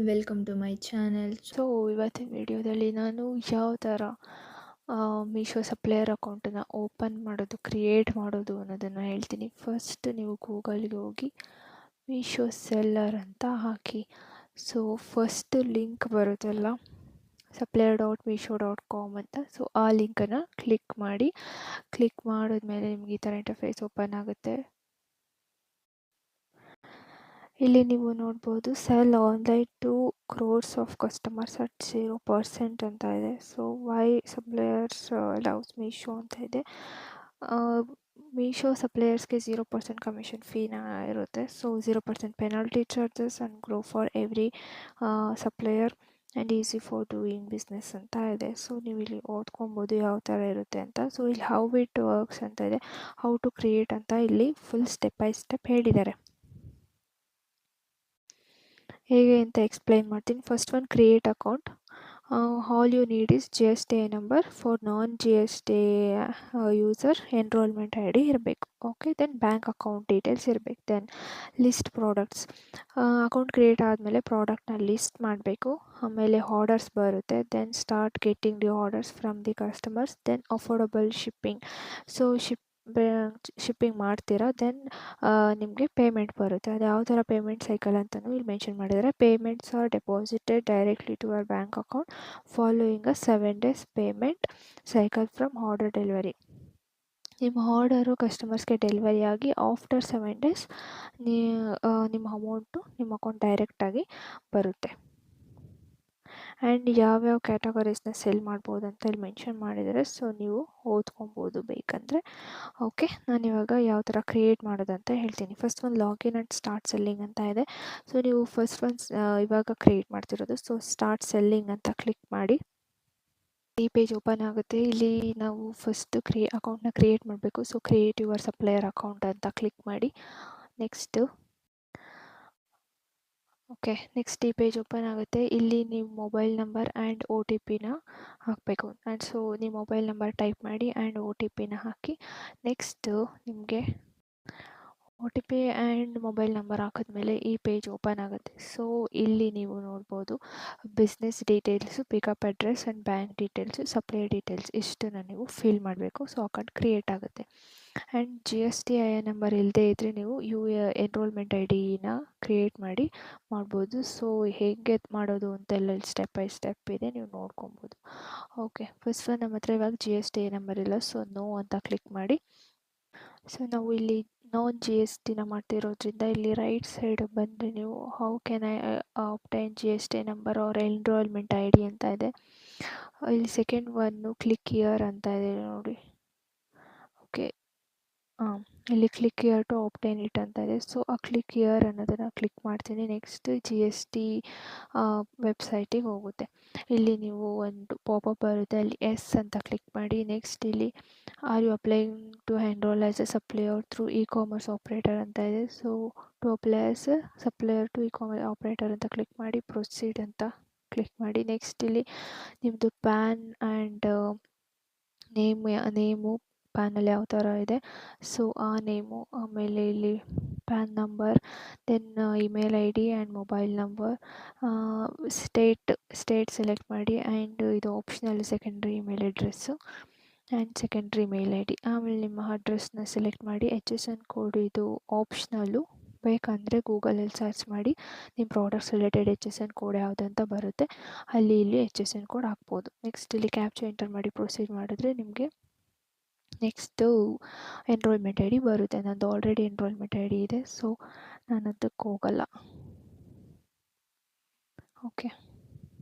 Welcome to my channel. So ಇವತ್ತಿನ ವಿಡಿಯೋದಲ್ಲಿ ನಾನು ಯಾವ ಥರ ಮೀಶೋ ಸಪ್ಲೈಯರ್ ಅಕೌಂಟನ್ನು ಓಪನ್ ಮಾಡೋದು, ಕ್ರಿಯೇಟ್ ಮಾಡೋದು ಅನ್ನೋದನ್ನು ಹೇಳ್ತೀನಿ. ಫಸ್ಟ್ ನೀವು ಗೂಗಲ್ಗೆ ಹೋಗಿ ಮೀಶೋ ಸೆಲ್ಲರ್ ಅಂತ ಹಾಕಿ. ಸೊ ಫಸ್ಟ್ ಲಿಂಕ್ ಬರುತ್ತಲ್ಲ supplier.meesho.com ಅಂತ. ಸೊ ಆ ಲಿಂಕನ್ನು ಕ್ಲಿಕ್ ಮಾಡಿದ್ಮೇಲೆ ನಿಮ್ಗೆ ಈ ಥರ ಇಂಟರ್ಫೇಸ್ ಓಪನ್ ಆಗುತ್ತೆ. ಇಲ್ಲಿ ನೀವು ನೋಡ್ಬೋದು sell online to crores of customers at 0% ಅಂತ ಇದೆ. So why suppliers loves Meesho ಅಂತ ಇದೆ. ಮೀಶೋ ಸಪ್ಲೈಯರ್ಸ್ಗೆ 0% ಕಮಿಷನ್ ಫೀನ ಇರುತ್ತೆ. So 0% penalty charges and grow for every supplier and easy for doing business ಅಂತ ಇದೆ. ಸೊ ನೀವು ಇಲ್ಲಿ ಓದ್ಕೊಬೋದು ಯಾವ ಥರ ಇರುತ್ತೆ ಅಂತ. ಸೊ ಇಲ್ಲಿ ಹೌ ಇಟ್ ವರ್ಕ್ಸ್ ಅಂತ ಇದೆ, ಹೌ ಟು ಕ್ರಿಯೇಟ್ ಅಂತ ಇಲ್ಲಿ ಫುಲ್ ಸ್ಟೆಪ್ ಬೈ ಸ್ಟೆಪ್ ಹೇಳಿದ್ದಾರೆ. ಹೇಗೆ ಅಂತ ಎಕ್ಸ್ಪ್ಲೈನ್ ಮಾಡ್ತೀನಿ. First one, create account. All you need is GST number. For non GST user enrolment ID ಇರಬೇಕು. Okay, then bank account details ಇರಬೇಕು. Then list products. Account create ಆದಮೇಲೆ ಪ್ರಾಡಕ್ಟ್ನ list ಮಾಡಬೇಕು. ಆಮೇಲೆ ಆರ್ಡರ್ಸ್ ಬರುತ್ತೆ. Then start getting the orders from the customers. Then affordable shipping. So shipping ಮಾಡ್ತೀರಾ, then ನಿಮಗೆ payment ಬರುತ್ತೆ. ಅದು ಯಾವ ಥರ ಪೇಮೆಂಟ್ ಸೈಕಲ್ ಅಂತಲೂ ಇಲ್ಲಿ ಮೆನ್ಷನ್ ಮಾಡಿದ್ದಾರೆ. Payments are deposited directly to your bank account following a 7 days payment cycle from order delivery. ನಿಮ್ಮ ಆರ್ಡರು ಕಸ್ಟಮರ್ಸ್ಗೆ ಡೆಲಿವರಿ ಆಗಿ ಆಫ್ಟರ್ 7 days ನಿಮ್ಮ ಅಮೌಂಟು ನಿಮ್ಮ ಅಕೌಂಟ್ ಡೈರೆಕ್ಟಾಗಿ ಬರುತ್ತೆ. ಆ್ಯಂಡ್ ಯಾವ್ಯಾವ ಕ್ಯಾಟಗರೀಸ್ನ ಸೆಲ್ ಮಾಡ್ಬೋದು ಅಂತ ಇಲ್ಲಿ ಮೆನ್ಷನ್ ಮಾಡಿದ್ದಾರೆ. ಸೊ ನೀವು ಓದ್ಕೊಬೋದು ಬೇಕಂದರೆ. ಓಕೆ, ನಾನಿವಾಗ ಯಾವ ಥರ ಕ್ರಿಯೇಟ್ ಮಾಡೋದಂತ ಹೇಳ್ತೀನಿ. ಫಸ್ಟ್ ಒಂದು ಲಾಗಿನ್ ಆ್ಯಂಡ್ ಸ್ಟಾರ್ಟ್ ಸೆಲ್ಲಿಂಗ್ ಅಂತ ಇದೆ. ಸೊ ನೀವು ಫಸ್ಟ್ ಇವಾಗ ಕ್ರಿಯೇಟ್ ಮಾಡ್ತಿರೋದು. ಸೊ ಸ್ಟಾರ್ಟ್ ಸೆಲ್ಲಿಂಗ್ ಅಂತ ಕ್ಲಿಕ್ ಮಾಡಿ. ಈ ಪೇಜ್ ಓಪನ್ ಆಗುತ್ತೆ. ಇಲ್ಲಿ ನಾವು ಫಸ್ಟ್ ಅಕೌಂಟ್ನ ಕ್ರಿಯೇಟ್ ಮಾಡಬೇಕು. So create your supplier account ಅಂತ ಕ್ಲಿಕ್ ಮಾಡಿ. ನೆಕ್ಸ್ಟ್ ಈ ಪೇಜ್ ಓಪನ್ ಆಗುತ್ತೆ. ಇಲ್ಲಿ ನೀವು ಮೊಬೈಲ್ ನಂಬರ್ ಆ್ಯಂಡ್ OTPನ ಹಾಕಬೇಕು. ಆ್ಯಂಡ್ ಸೊ ನೀವು ಮೊಬೈಲ್ ನಂಬರ್ ಟೈಪ್ ಮಾಡಿ ಆ್ಯಂಡ್ OTPನ ಹಾಕಿ. ನೆಕ್ಸ್ಟ್ ನಿಮಗೆ OTP ಆ್ಯಂಡ್ ಮೊಬೈಲ್ ನಂಬರ್ ಹಾಕಿದ್ಮೇಲೆ ಈ ಪೇಜ್ ಓಪನ್ ಆಗುತ್ತೆ. ಸೊ ಇಲ್ಲಿ ನೀವು ನೋಡ್ಬೋದು business details, pickup address and bank details, supplier details ಇಷ್ಟನ್ನು ನೀವು ಫಿಲ್ ಮಾಡಬೇಕು. ಸೊ ಅಕೌಂಟ್ ಕ್ರಿಯೇಟ್ ಆಗುತ್ತೆ. ಆ್ಯಂಡ್ GST IN ನಂಬರ್ ಇಲ್ಲದೆ ಇದ್ದರೆ ನೀವು ಎನ್ರೋಲ್ಮೆಂಟ್ IDನ ಕ್ರಿಯೇಟ್ ಮಾಡ್ಬೋದು. ಸೊ ಹೇಗೆ ಮಾಡೋದು ಅಂತೆಲ್ಲ ಸ್ಟೆಪ್ ಬೈ ಸ್ಟೆಪ್ ಇದೆ, ನೀವು ನೋಡ್ಕೊಬೋದು. ಓಕೆ, ಫಸ್ಟ್ ನಮ್ಮ ಹತ್ರ ಇವಾಗ GST ನಂಬರ್ ಇಲ್ಲ. ಸೊ ನೋ ಅಂತ ಕ್ಲಿಕ್ ಮಾಡಿ. ಸೊ ನಾವು ಇಲ್ಲಿ ನಾನ್ GSTನ ಮಾಡ್ತಿರೋದ್ರಿಂದ ಇಲ್ಲಿ ರೈಟ್ ಸೈಡ್ ಬಂದರೆ ನೀವು how can I obtain GST number or enrolment ID ಅಂತ ಇದೆ. ಇಲ್ಲಿ ಸೆಕೆಂಡ್ ಒನ್ನು ಕ್ಲಿಕ್ ಹಿಯರ್ ಅಂತ ಇದೆ ನೋಡಿ. ಓಕೆ, ಇಲ್ಲಿ ಕ್ಲಿಕ್ ಹಿಯರ್ ಟು ಆಬ್ಟೈನ್ ಇಟ್ ಅಂತ ಇದೆ. ಸೊ ಆ ಕ್ಲಿಕ್ ಹಿಯರ್ ಅನ್ನೋದನ್ನು ಕ್ಲಿಕ್ ಮಾಡ್ತೀನಿ. ನೆಕ್ಸ್ಟ್ GST ವೆಬ್ಸೈಟಿಗೆ ಹೋಗುತ್ತೆ. ಇಲ್ಲಿ ನೀವು ಒಂದು ಪಾಪಪ್ ಬರುತ್ತೆ, ಅಲ್ಲಿ ಎಸ್ ಅಂತ ಕ್ಲಿಕ್ ಮಾಡಿ. ನೆಕ್ಸ್ಟ್ ಇಲ್ಲಿ are you applying to enroll as a supplier through e-commerce operator ಅಂತ ಇದೆ. So to apply as a supplier to e-commerce operator ಅಂತ ಕ್ಲಿಕ್ ಮಾಡಿ, ಪ್ರೊಸೀಡ್ ಅಂತ ಕ್ಲಿಕ್ ಮಾಡಿ. ನೆಕ್ಸ್ಟ್ ಇಲ್ಲಿ ನಿಮ್ಮದು ಪ್ಯಾನ್ ಆ್ಯಂಡ್ ನೇಮು ಪ್ಯಾನಲ್ಲಿ ಯಾವ ಥರ ಇದೆ, ಸೊ ಆ ನೇಮು, ಆಮೇಲೆ ಇಲ್ಲಿ PAN number, then email ID and mobile number, state select ಮಾಡಿ. ಆ್ಯಂಡ್ ಇದು optional secondary email address and secondary mail ID. ಆಮೇಲೆ ನಿಮ್ಮ ಅಡ್ರೆಸ್ನ ಸೆಲೆಕ್ಟ್ ಮಾಡಿ. HSN ಕೋಡ್ ಇದು ಆಪ್ಷನಲ್ಲು, ಬೇಕಂದರೆ ಗೂಗಲಲ್ಲಿ ಸರ್ಚ್ ಮಾಡಿ ನಿಮ್ಮ ಪ್ರಾಡಕ್ಟ್ಸ್ ರಿಲೇಟೆಡ್ HSN ಕೋಡ್ ಯಾವುದಂತ ಬರುತ್ತೆ, ಇಲ್ಲಿ HSN ಕೋಡ್ ಹಾಕ್ಬೋದು. ನೆಕ್ಸ್ಟ್ ಇಲ್ಲಿ ಕ್ಯಾಪ್ಚಾ ಎಂಟರ್ ಮಾಡಿ ಪ್ರೊಸೀಡ್ ಮಾಡಿದ್ರೆ ನಿಮಗೆ ನೆಕ್ಸ್ಟು ಎನ್ರೋಲ್ಮೆಂಟ್ ID ಬರುತ್ತೆ. ನಂದು ಆಲ್ರೆಡಿ ಎನ್ರೋಲ್ಮೆಂಟ್ ID ಇದೆ, ಸೊ ನಾನು ಅದಕ್ಕೆ ಹೋಗಲ್ಲ. ಓಕೆ,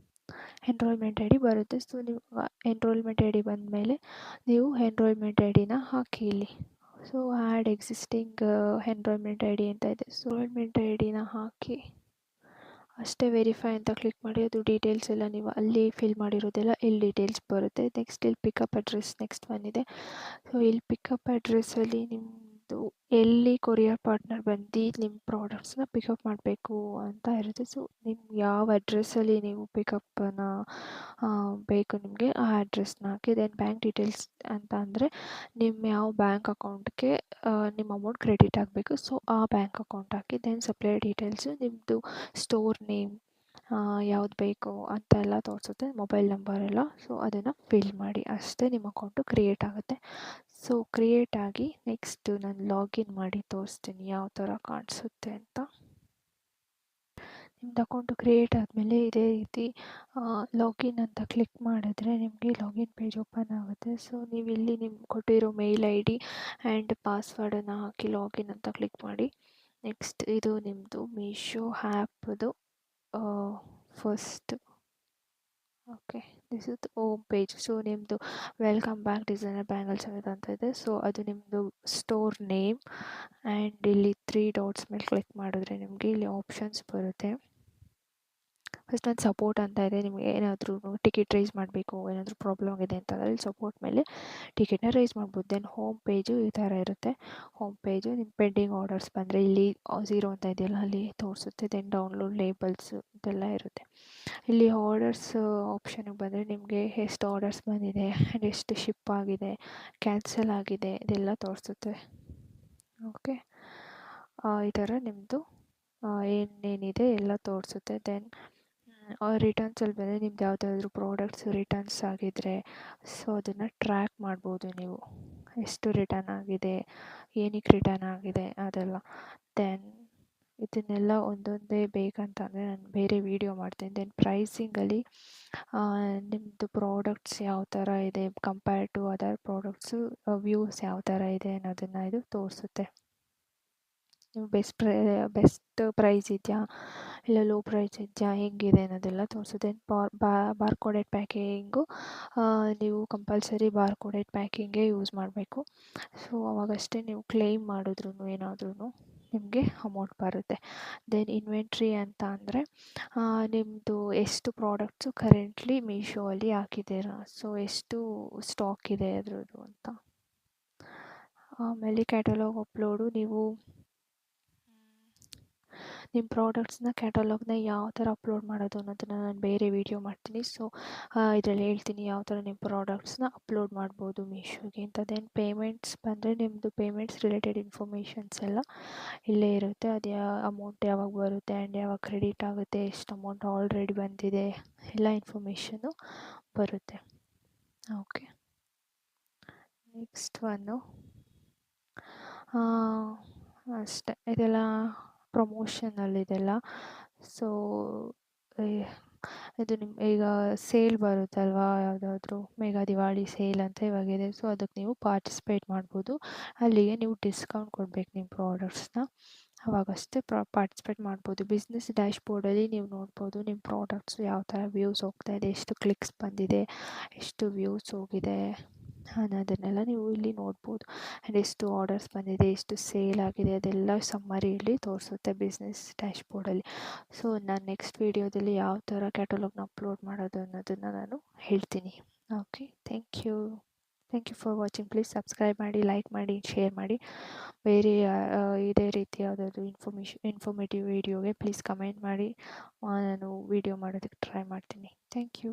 ಎನ್ರೋಲ್ಮೆಂಟ್ ID ಬರುತ್ತೆ. ಸೊ ನೀವು ಎನ್ರೋಲ್ಮೆಂಟ್ ID ಬಂದಮೇಲೆ ನೀವು ಎನ್ರೋಲ್ಮೆಂಟ್ IDನ ಹಾಕಿ ಇಲ್ಲಿ. So add existing enrollment ID ಅಂತ ಇದೆ. ಸೊ ಎನ್ರೋಲ್ಮೆಂಟ್ IDನ ಹಾಕಿ ಅಷ್ಟೇ. ವೆರಿಫೈ ಅಂತ ಕ್ಲಿಕ್ ಮಾಡಿ. ಅದು ಡೀಟೇಲ್ಸ್ ಎಲ್ಲ ನೀವು ಅಲ್ಲಿ ಫಿಲ್ ಮಾಡಿರೋದೆಲ್ಲ ಇಲ್ಲಿ ಡೀಟೇಲ್ಸ್ ಬರುತ್ತೆ. ನೆಕ್ಸ್ಟ್ ಇಲ್ಲಿ ಪಿಕಪ್ ಅಡ್ರೆಸ್ ನೆಕ್ಸ್ಟ್ ಬಂದಿದೆ. ಸೊ ಇಲ್ಲಿ ಪಿಕಪ್ ಅಡ್ರೆಸ್ಸಲ್ಲಿ ನಿಮ್ಮದು ಎಲ್ಲಿ ಕೊರಿಯರ್ ಪಾರ್ಟ್ನರ್ ಬಂದು ನಿಮ್ಮ ಪ್ರಾಡಕ್ಟ್ಸ್ನ ಪಿಕಪ್ ಮಾಡಬೇಕು ಅಂತ ಇರುತ್ತೆ. ಸೊ ನಿಮ್ಗೆ ಯಾವ ಅಡ್ರೆಸ್ಸಲ್ಲಿ ನೀವು ಪಿಕಪ್ಪನ್ನು ಬೇಕು ನಿಮಗೆ ಆ ಅಡ್ರೆಸ್ನ ಹಾಕಿ. ದೆನ್ ಬ್ಯಾಂಕ್ ಡೀಟೇಲ್ಸ್ ಅಂತ ಅಂದರೆ ನಿಮ್ಮ ಯಾವ ಬ್ಯಾಂಕ್ ಅಕೌಂಟ್ಗೆ ನಿಮ್ಮ ಅಮೌಂಟ್ ಕ್ರೆಡಿಟ್ ಆಗಬೇಕು, ಸೊ ಆ ಬ್ಯಾಂಕ್ ಅಕೌಂಟ್ ಹಾಕಿ. ದೆನ್ ಸಪ್ಲೈಯರ್ ಡೀಟೇಲ್ಸು, ನಿಮ್ಮದು ಸ್ಟೋರ್ ನೇಮ್ ಯಾವ್ದು ಬೇಕು ಅಂತೆಲ್ಲ ತೋರಿಸುತ್ತೆ, ಮೊಬೈಲ್ ನಂಬರ್ ಎಲ್ಲ. ಸೊ ಅದನ್ನು ಫಿಲ್ ಮಾಡಿ, ಅಷ್ಟೇ ನಿಮ್ಮ ಅಕೌಂಟು ಕ್ರಿಯೇಟ್ ಆಗುತ್ತೆ. ಸೊ ಕ್ರಿಯೇಟ್ ಆಗಿ ನೆಕ್ಸ್ಟ್ ನಾನು ಲಾಗಿನ್ ಮಾಡಿ ತೋರಿಸ್ತೀನಿ ಯಾವ ಥರ ಕಾಣಿಸುತ್ತೆ ಅಂತ. ನಿಮ್ದು ಅಕೌಂಟು ಕ್ರಿಯೇಟ್ ಆದಮೇಲೆ ಇದೇ ರೀತಿ ಲಾಗಿನ್ ಅಂತ ಕ್ಲಿಕ್ ಮಾಡಿದ್ರೆ ನಿಮಗೆ ಲಾಗಿನ್ ಪೇಜ್ ಓಪನ್ ಆಗುತ್ತೆ. ಸೊ ನೀವು ಇಲ್ಲಿ ನಿಮ್ಗೆ ಕೊಟ್ಟಿರೋ ಮೇಲ್ ಐ ಡಿ ಆ್ಯಂಡ್ ಪಾಸ್ವರ್ಡನ್ನು ಹಾಕಿ ಲಾಗಿನ್ ಅಂತ ಕ್ಲಿಕ್ ಮಾಡಿ. ನೆಕ್ಸ್ಟ್ ಇದು ನಿಮ್ಮದು ಮೀಶೋ ಆ್ಯಪ್ದು first. Okay, this is home page. So ನಿಮ್ಮದು ವೆಲ್ಕಮ್ ಬ್ಯಾಕ್ ಡಿಸೈನರ್ ಬ್ಯಾಂಗಲ್ ಸಮೇತ ಅಂತ ಇದೆ. ಸೊ ಅದು ನಿಮ್ಮದು ಸ್ಟೋರ್ ನೇಮ್ ಆ್ಯಂಡ್ ಇಲ್ಲಿ 3 ಡಾಟ್ಸ್ ಮೇಲೆ ಕ್ಲಿಕ್ ಮಾಡಿದ್ರೆ ನಿಮಗೆ ಇಲ್ಲಿ ಆಪ್ಷನ್ಸ್ ಬರುತ್ತೆ. ಫಸ್ಟ್ ಒಂದು ಸಪೋರ್ಟ್ ಅಂತ ಇದೆ, ನಿಮಗೆ ಏನಾದರೂ ಟಿಕೆಟ್ ರೈಸ್ ಮಾಡಬೇಕು, ಏನಾದರೂ ಪ್ರಾಬ್ಲಮ್ ಆಗಿದೆ ಅಂತಂದರೆ ಇಲ್ಲಿ ಸಪೋರ್ಟ್ ಮೇಲೆ ಟಿಕೆಟ್ನ ರೈಸ್ ಮಾಡ್ಬೋದು. ದೆನ್ ಹೋಮ್ ಪೇಜು ಈ ಥರ ಇರುತ್ತೆ. ಹೋಮ್ ಪೇಜು ನಿಮ್ಮ ಪೆಂಡಿಂಗ್ ಆರ್ಡರ್ಸ್ ಬಂದರೆ ಇಲ್ಲಿ 0 ಅಂತ ಇದೆಯಲ್ಲ ಅಲ್ಲಿ ತೋರಿಸುತ್ತೆ. ದೆನ್ ಡೌನ್ಲೋಡ್ ಲೇಬಲ್ಸ್ ಇದೆಲ್ಲ ಇರುತ್ತೆ. ಇಲ್ಲಿ ಆರ್ಡರ್ಸ್ ಆಪ್ಷನ್ಗೆ ಬಂದರೆ ನಿಮಗೆ ಎಷ್ಟು ಆರ್ಡರ್ಸ್ ಬಂದಿದೆ ಆ್ಯಂಡ್ ಎಷ್ಟು ಶಿಪ್ ಆಗಿದೆ, ಕ್ಯಾನ್ಸಲ್ ಆಗಿದೆ ಇದೆಲ್ಲ ತೋರಿಸುತ್ತೆ. ಓಕೆ, ಈ ಥರ ನಿಮ್ಮದು ಏನೇನಿದೆ ಎಲ್ಲ ತೋರಿಸುತ್ತೆ. ದೆನ್ ರಿಟರ್ನ್ಸಲ್ಲಿ ಬಂದರೆ ನಿಮ್ದು ಯಾವುದಾದ್ರೂ ಪ್ರಾಡಕ್ಟ್ಸ್ ರಿಟರ್ನ್ಸ್ ಆಗಿದ್ದರೆ ಸೊ ಅದನ್ನು ಟ್ರ್ಯಾಕ್ ಮಾಡ್ಬೋದು ನೀವು, ಎಷ್ಟು ರಿಟರ್ನ್ ಆಗಿದೆ, ಏನಕ್ಕೆ ರಿಟರ್ನ್ ಆಗಿದೆ ಅದೆಲ್ಲ. ದೆನ್ ಇದನ್ನೆಲ್ಲ ಒಂದೊಂದೇ ಬೇಕಂತಂದರೆ ನಾನು ಬೇರೆ ವಿಡಿಯೋ ಮಾಡ್ತೀನಿ. ದೆನ್ ಪ್ರೈಸಿಂಗಲ್ಲಿ ನಿಮ್ಮದು ಪ್ರಾಡಕ್ಟ್ಸ್ ಯಾವ ಥರ ಇದೆ compare to other products, views ಯಾವ ಥರ ಇದೆ ಅನ್ನೋದನ್ನು ಇದು ತೋರಿಸುತ್ತೆ. ನೀವು ಬೆಸ್ಟ್ ಪ್ರೈಸ್ ಇದೆಯಾ ಇಲ್ಲ ಲೋ ಪ್ರೈಸ್ ಇದೆಯಾ ಹೆಂಗಿದೆ ಅನ್ನೋದೆಲ್ಲ ತೋರಿಸುತ್ತೆ. ಬಾರ್ಕೋಡೆಡ್ ಪ್ಯಾಕಿಂಗು ನೀವು ಕಂಪಲ್ಸರಿ ಬಾರ್ಕೋಡೆಡ್ ಪ್ಯಾಕಿಂಗೇ ಯೂಸ್ ಮಾಡಬೇಕು. ಸೊ ಅವಾಗಷ್ಟೇ ನೀವು ಕ್ಲೇಮ್ ಮಾಡಿದ್ರೂ ಏನಾದ್ರೂ ನಿಮಗೆ ಅಮೌಂಟ್ ಬರುತ್ತೆ. ದೆನ್ ಇನ್ವೆಂಟ್ರಿ ಅಂತ ಅಂದರೆ ನಿಮ್ಮದು ಎಷ್ಟು ಪ್ರಾಡಕ್ಟ್ಸು ಕರೆಂಟ್ಲಿ ಮೀಶೋ ಅಲ್ಲಿ ಹಾಕಿದ್ದೀರಾ, ಸೊ ಎಷ್ಟು ಸ್ಟಾಕ್ ಇದೆ ಅದರದ್ದು ಅಂತ. ಆಮೇಲೆ ಕ್ಯಾಟಲಾಗ್ ಅಪ್ಲೋಡು, ನೀವು ನಿಮ್ಮ ಪ್ರಾಡಕ್ಟ್ಸ್ನ ಕ್ಯಾಟಲಾಗ್ನ ಯಾವ ಥರ ಅಪ್ಲೋಡ್ ಮಾಡೋದು ಅನ್ನೋದನ್ನು ನಾನು ಬೇರೆ ವೀಡಿಯೋ ಮಾಡ್ತೀನಿ. ಸೊ ಇದರಲ್ಲಿ ಹೇಳ್ತೀನಿ ಯಾವ ಥರ ನಿಮ್ಮ ಪ್ರಾಡಕ್ಟ್ಸ್ನ ಅಪ್ಲೋಡ್ ಮಾಡ್ಬೋದು ಮೀಶೋಗೆ ಅಂತ. ದೆನ್ ಪೇಮೆಂಟ್ಸ್ ಬಂದರೆ ನಿಮ್ಮದು ಪೇಮೆಂಟ್ಸ್ ರಿಲೇಟೆಡ್ ಇನ್ಫಾರ್ಮೇಷನ್ಸ್ ಎಲ್ಲ ಇಲ್ಲೇ ಇರುತ್ತೆ. ಅದು ಅಮೌಂಟ್ ಯಾವಾಗ ಬರುತ್ತೆ ಆ್ಯಂಡ್ ಯಾವಾಗ ಕ್ರೆಡಿಟ್ ಆಗುತ್ತೆ, ಎಷ್ಟು ಅಮೌಂಟ್ ಆಲ್ರೆಡಿ ಬಂದಿದೆ ಎಲ್ಲ ಇನ್ಫಾರ್ಮೇಷನ್ನು ಬರುತ್ತೆ. ಓಕೆ, ನೆಕ್ಸ್ಟ್ ಒನ್ನು ಅಷ್ಟೇ, ಇದೆಲ್ಲ ಪ್ರಮೋಷನಲ್ಲಿದೆಲ್ಲ. ಸೊ ಇದು ನಿಮ್ಮ ಈಗ ಸೇಲ್ ಬರುತ್ತಲ್ವಾ, ಯಾವುದಾದ್ರೂ ಮೆಗಾ ದಿವಾಳಿ ಸೇಲ್ ಅಂತ ಇವಾಗಿದೆ. ಸೊ ಅದಕ್ಕೆ ನೀವು ಪಾರ್ಟಿಸಿಪೇಟ್ ಮಾಡ್ಬೋದು. ಅಲ್ಲಿಗೆ ನೀವು ಡಿಸ್ಕೌಂಟ್ ಕೊಡಬೇಕು ನಿಮ್ಮ ಪ್ರಾಡಕ್ಟ್ಸ್ನ, ಅವಾಗಷ್ಟೇ ಪಾರ್ಟಿಸಿಪೇಟ್ ಮಾಡ್ಬೋದು. ಬಿಸ್ನೆಸ್ ಡ್ಯಾಶ್ಬೋರ್ಡಲ್ಲಿ ನೀವು ನೋಡ್ಬೋದು ನಿಮ್ಮ ಪ್ರಾಡಕ್ಟ್ಸು ಯಾವ ಥರ ವ್ಯೂಸ್ ಹೋಗ್ತಾಯಿದೆ, ಎಷ್ಟು ಕ್ಲಿಕ್ಸ್ ಬಂದಿದೆ, ಎಷ್ಟು ವ್ಯೂಸ್ ಹೋಗಿದೆ ಅನ್ನೋದನ್ನೆಲ್ಲ ನೀವು ಇಲ್ಲಿ ನೋಡ್ಬೋದು. ಆ್ಯಂಡ್ ಎಷ್ಟು ಆರ್ಡರ್ಸ್ ಬಂದಿದೆ, ಎಷ್ಟು ಸೇಲ್ ಆಗಿದೆ ಅದೆಲ್ಲ ಸಮ್ಮರಿಯಲ್ಲಿ ತೋರಿಸುತ್ತೆ ಬಿಸ್ನೆಸ್ ಡ್ಯಾಶ್ಬೋರ್ಡಲ್ಲಿ. ಸೊ ನಾನು ನೆಕ್ಸ್ಟ್ ವೀಡಿಯೋದಲ್ಲಿ ಯಾವ ಥರ ಕ್ಯಾಟಲಾಗ್ನ ಅಪ್ಲೋಡ್ ಮಾಡೋದು ಅನ್ನೋದನ್ನು ನಾನು ಹೇಳ್ತೀನಿ. Okay, thank you for watching. Please subscribe ಮಾಡಿ, ಲೈಕ್ ಮಾಡಿ, ಶೇರ್ ಮಾಡಿ. ಬೇರೆ ಇದೇ ರೀತಿ ಯಾವುದಾದ್ರು ಇನ್ಫಾರ್ಮೇಟಿವ್ ವೀಡಿಯೋಗೆ ಪ್ಲೀಸ್ ಕಮೆಂಟ್ ಮಾಡಿ, ನಾನು ವೀಡಿಯೋ ಮಾಡೋದಕ್ಕೆ ಟ್ರೈ ಮಾಡ್ತೀನಿ. Thank you.